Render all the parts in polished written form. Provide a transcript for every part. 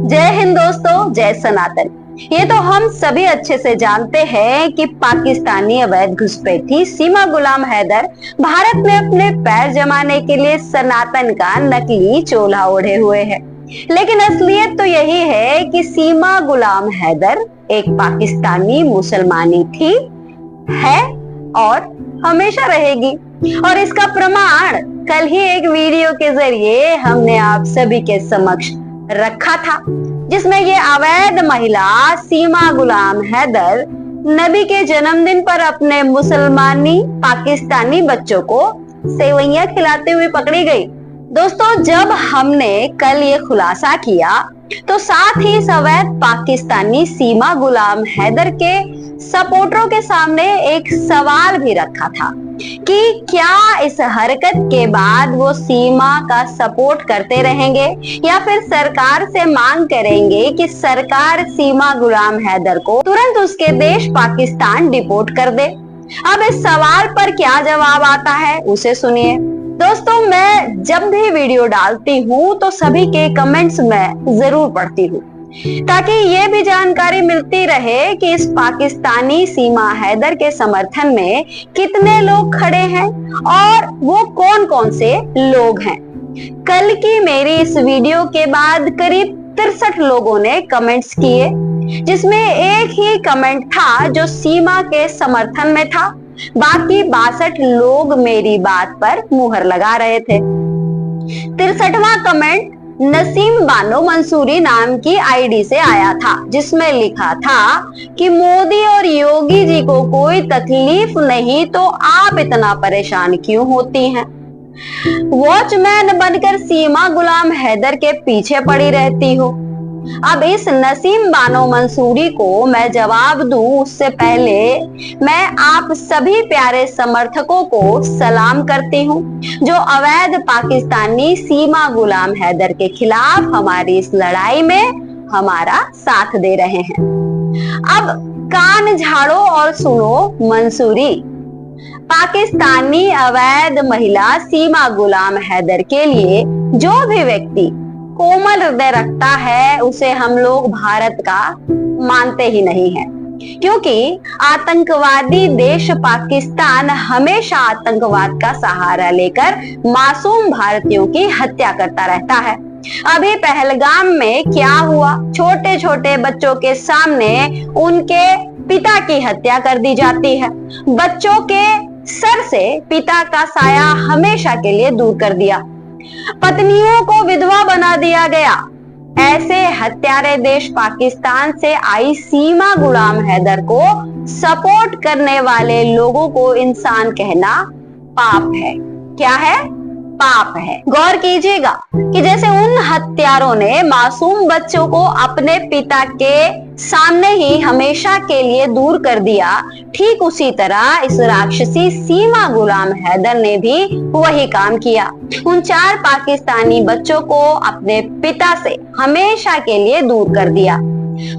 जय हिंद दोस्तों, जय सनातन। ये तो हम सभी अच्छे से जानते हैं कि पाकिस्तानी अवैध घुसपैठी सीमा गुलाम हैदर भारत में अपने पैर जमाने के लिए सनातन का नकली चोला ओढ़े हुए है। लेकिन असलियत तो यही है कि सीमा गुलाम हैदर एक पाकिस्तानी मुसलमानी थी, है और हमेशा रहेगी। और इसका प्रमाण कल ही एक वीडियो के जरिए हमने आप सभी के समक्ष रखा था, जिसमें ये अवैध महिला सीमा गुलाम हैदर नबी के जन्मदिन पर अपने मुसलमानी पाकिस्तानी बच्चों को सेवइयां खिलाते हुए पकड़ी गई। दोस्तों, जब हमने कल ये खुलासा किया तो साथ ही इस अवैध पाकिस्तानी सीमा गुलाम हैदर के सपोर्टरों के सामने एक सवाल भी रखा था कि क्या इस हरकत के बाद वो सीमा का सपोर्ट करते रहेंगे या फिर सरकार से मांग करेंगे कि सरकार सीमा गुलाम हैदर को तुरंत उसके देश पाकिस्तान डिपोर्ट कर दे। अब इस सवाल पर क्या जवाब आता है उसे सुनिए। दोस्तों, मैं जब भी वीडियो डालती हूँ तो सभी के कमेंट्स में जरूर पढ़ती हूँ, ताकि ये भी जानकारी मिलती रहे कि इस पाकिस्तानी सीमा हैदर के समर्थन में कितने लोग खड़े हैं और वो कौन कौन से लोग हैं। कल की मेरी इस वीडियो के बाद करीब 63 लोगों ने कमेंट्स किए, जिसमें एक ही कमेंट था जो सीमा के समर्थन में था। बाकी 62 लोग मेरी बात पर मुहर लगा रहे थे। 63वां कमेंट नसीम बानो मंसूरी नाम की आईडी से आया था, जिसमें लिखा था कि मोदी और योगी जी को कोई तकलीफ नहीं तो आप इतना परेशान क्यों होती हैं? वॉचमैन बनकर सीमा गुलाम हैदर के पीछे पड़ी रहती हो। अब इस नसीम बानो मंसूरी को मैं जवाब दूं उससे पहले मैं आप सभी प्यारे समर्थकों को सलाम करती हूं, जो अवैध पाकिस्तानी सीमा गुलाम हैदर के खिलाफ हमारी इस लड़ाई में हमारा साथ दे रहे हैं। अब कान झाड़ो और सुनो मंसूरी। पाकिस्तानी अवैध महिला सीमा गुलाम हैदर के लिए जो भी व्यक्ति कोमल हृदय रखता है उसे हम लोग भारत का मानते ही नहीं है, क्योंकि आतंकवादी देश पाकिस्तान हमेशा आतंकवाद का सहारा लेकर मासूम भारतीयों की हत्या करता रहता है। अभी पहलगाम में क्या हुआ? छोटे छोटे बच्चों के सामने उनके पिता की हत्या कर दी जाती है। बच्चों के सर से पिता का साया हमेशा के लिए दूर कर दिया, पत्नियों को विधवा बना दिया गया। ऐसे हत्यारे देश पाकिस्तान से आई सीमा गुलाम हैदर को सपोर्ट करने वाले लोगों को इंसान कहना पाप है। क्या है? पाप है। गौर कीजिएगा कि जैसे उन हत्यारों ने मासूम बच्चों को अपने पिता के सामने ही हमेशा के लिए दूर कर दिया, ठीक उसी तरह इस राक्षसी सीमा गुलाम हैदर ने भी वही काम किया। उन 4 पाकिस्तानी बच्चों को अपने पिता से हमेशा के लिए दूर कर दिया।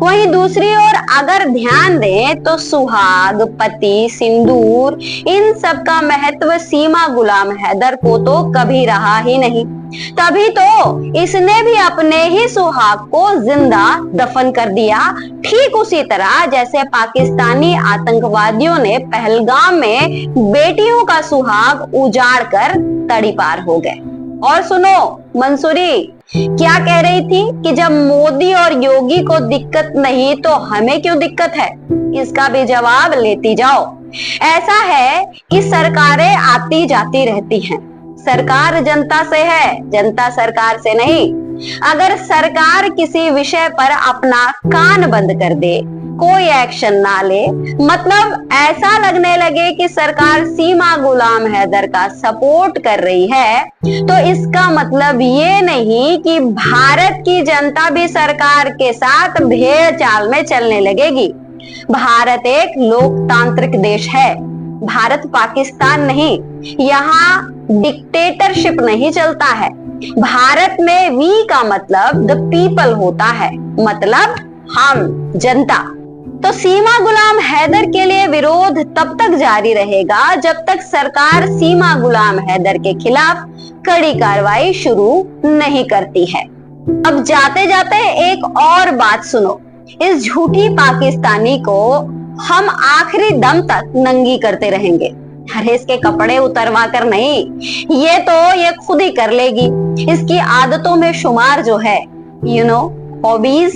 वहीं दूसरी ओर अगर ध्यान दें तो सुहाग, पति, सिंदूर, इन सब का महत्व सीमा गुलाम हैदर को तो कभी रहा ही नहीं। तभी तो इसने भी अपने ही सुहाग को जिंदा दफन कर दिया, ठीक उसी तरह जैसे पाकिस्तानी आतंकवादियों ने पहलगाम में बेटियों का सुहाग उजाड़ कर तड़ीपार हो गए। और सुनो मंसूरी क्या कह रही थी कि जब मोदी और योगी को दिक्कत नहीं तो हमें क्यों दिक्कत है? इसका भी जवाब लेती जाओ। ऐसा है कि सरकारें आती जाती रहती हैं, सरकार जनता से है, जनता सरकार से नहीं। अगर सरकार किसी विषय पर अपना कान बंद कर दे, कोई एक्शन ना ले, मतलब ऐसा लगने लगे कि सरकार सीमा गुलाम हैदर का सपोर्ट कर रही है, तो इसका मतलब ये नहीं कि भारत की जनता भी सरकार के साथ भेड़ चाल में चलने लगेगी। भारत एक लोकतांत्रिक देश है, भारत पाकिस्तान नहीं। यहाँ डिक्टेटरशिप नहीं चलता है। भारत में वी का मतलब द पीपल होता है, मतलब हम, जनता। तो सीमा गुलाम हैदर के लिए विरोध तब तक जारी रहेगा जब तक सरकार सीमा गुलाम हैदर के खिलाफ कड़ी कार्रवाई शुरू नहीं करती है। अब जाते जाते एक और बात सुनो, इस झूठी पाकिस्तानी को हम आखिरी दम तक नंगी करते रहेंगे। अरे इसके कपड़े उतरवा कर नहीं, ये खुद ही कर लेगी। इसकी आदतों में शुमार जो है हॉबीज।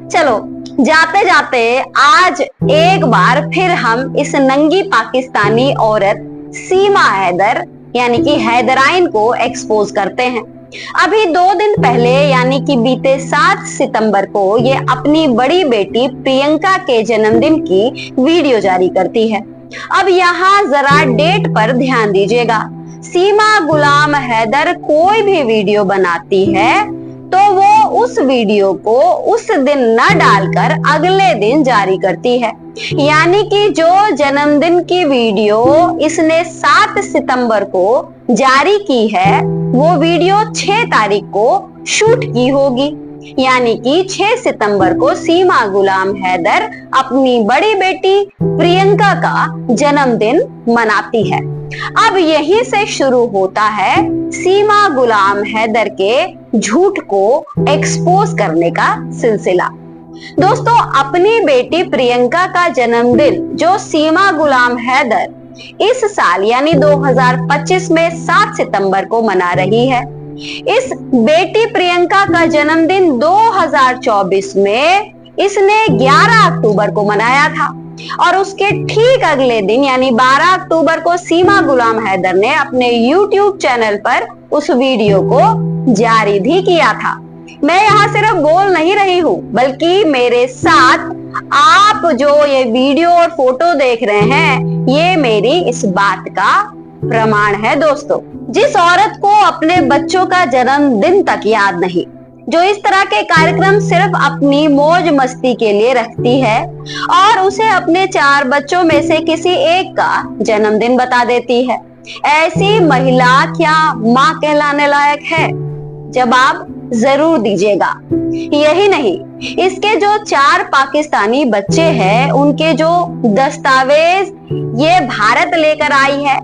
चलो जाते जाते आज एक बार फिर हम इस नंगी पाकिस्तानी औरत सीमा हैदर यानी कि हैदराइन को एक्सपोज करते हैं। अभी 2 दिन पहले यानी कि बीते 7 सितंबर को ये अपनी बड़ी बेटी प्रियंका के जन्मदिन की वीडियो जारी करती है। अब यहाँ जरा डेट पर ध्यान दीजिएगा। सीमा गुलाम हैदर कोई भी वीडियो बनाती है तो वो उस वीडियो को उस दिन न डालकर अगले दिन जारी करती है। यानी कि जो जन्मदिन की वीडियो इसने 7 सितंबर को जारी की है वो वीडियो 6 तारीख को शूट की होगी। यानी कि 6 सितंबर को सीमा गुलाम हैदर अपनी बड़ी बेटी प्रियंका का जन्मदिन मनाती है। अब यहीं से शुरू होता है सीमा गुलाम हैदर के झूठ को एक्सपोज करने का सिलसिला। दोस्तों, अपनी बेटी प्रियंका का जन्मदिन जो सीमा गुलाम हैदर इस साल यानी 2025 में 7 सितंबर को मना रही है, इस बेटी प्रियंका का जन्मदिन 2024 में इसने 11 अक्टूबर को मनाया था और उसके ठीक अगले दिन यानी 12 अक्टूबर को सीमा गुलाम हैदर ने अपने YouTube चैनल पर उस वीडियो को जारी भी किया था। मैं यहाँ सिर्फ बोल नहीं रही हूँ बल्कि मेरे साथ आप जो ये वीडियो और फोटो देख रहे हैं ये मेरी इस बात का प्रमाण है। दोस्तों, जिस औरत को अपने बच्चों का जन्मदिन तक याद नहीं, जो इस तरह के कार्यक्रम सिर्फ अपनी मौज मस्ती के लिए रखती है और उसे अपने 4 बच्चों में से किसी एक का जन्मदिन बता देती है, ऐसी महिला क्या मां कहलाने लायक है? जवाब जरूर दीजिएगा। यही नहीं, इसके जो 4 पाकिस्तानी बच्चे हैं उनके जो दस्तावेज ये भारत लेकर आई है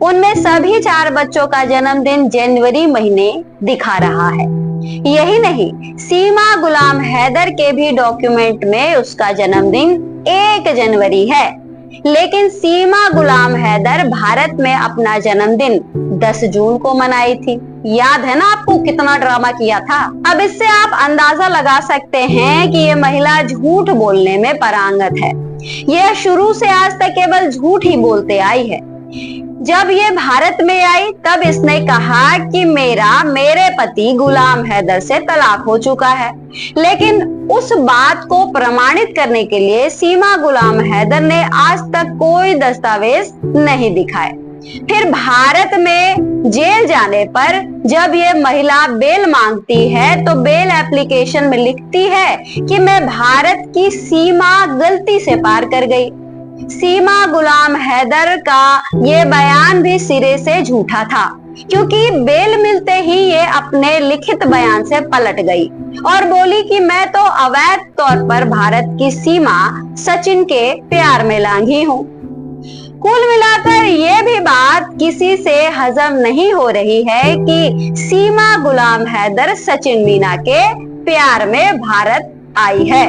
उनमें सभी 4 बच्चों का जन्मदिन जनवरी महीने दिखा रहा है। यही नहीं, सीमा गुलाम हैदर के भी डॉक्यूमेंट में उसका जन्मदिन 1 जनवरी है, लेकिन सीमा गुलाम हैदर भारत में अपना जन्मदिन 10 जून को मनाई थी। याद है ना आपको कितना ड्रामा किया था? अब इससे आप अंदाजा लगा सकते हैं कि ये महिला झूठ बोलने में पारंगत है। यह शुरू से आज तक केवल झूठ ही बोलते आई है। जब ये भारत में आई तब इसने कहा कि मेरे पति गुलाम हैदर से तलाक हो चुका है, लेकिन उस बात को प्रमाणित करने के लिए सीमा गुलाम हैदर ने आज तक कोई दस्तावेज नहीं दिखाए। फिर भारत में जेल जाने पर जब ये महिला बेल मांगती है तो बेल एप्लीकेशन में लिखती है कि मैं भारत की सीमा गलती से पार कर गई। सीमा गुलाम हैदर का ये बयान भी सिरे से झूठा था, क्योंकि बेल मिलते ही ये अपने लिखित बयान से पलट गई और बोली कि मैं तो अवैध तौर पर भारत की सीमा सचिन के प्यार में लांघी हूँ। कुल मिलाकर ये भी बात किसी से हजम नहीं हो रही है कि सीमा गुलाम हैदर सचिन मीना के प्यार में भारत आई है,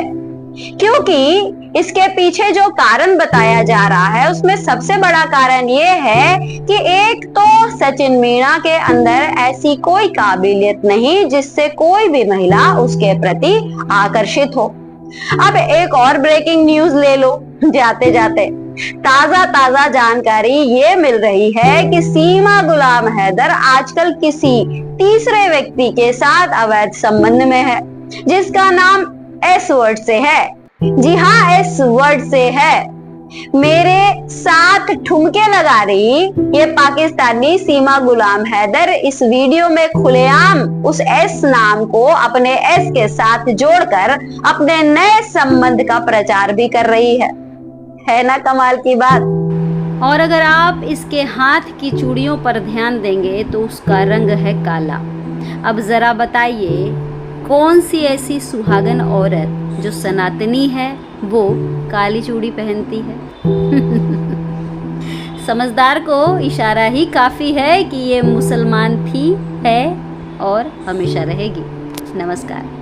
क्योंकि इसके पीछे जो कारण बताया जा रहा है उसमें सबसे बड़ा कारण ये है कि एक तो सचिन मीना के अंदर ऐसी कोई काबिलियत नहीं जिससे कोई भी महिला उसके प्रति आकर्षित हो। अब एक और ब्रेकिंग न्यूज ले लो जाते जाते। ताजा जानकारी ये मिल रही है कि सीमा गुलाम हैदर आजकल किसी तीसरे व्यक्ति के साथ अवैध संबंध में है, जिसका नाम एस वर्ड से है। जी हाँ, एस वर्ड से है। मेरे साथ ठुमके लगा रही ये पाकिस्तानी सीमा गुलाम हैदर इस वीडियो में खुलेआम उस एस नाम को अपने एस के साथ जोड़कर अपने नए संबंध का प्रचार भी कर रही है ना कमाल की बात। और अगर आप इसके हाथ की चूड़ियों पर ध्यान देंगे तो उसका रंग है काला। अब जरा बताइए, कौन सी ऐसी सुहागन औरत जो सनातनी है वो काली चूड़ी पहनती है? समझदार को इशारा ही काफी है कि ये मुसलमान थी, है और हमेशा रहेगी। नमस्कार।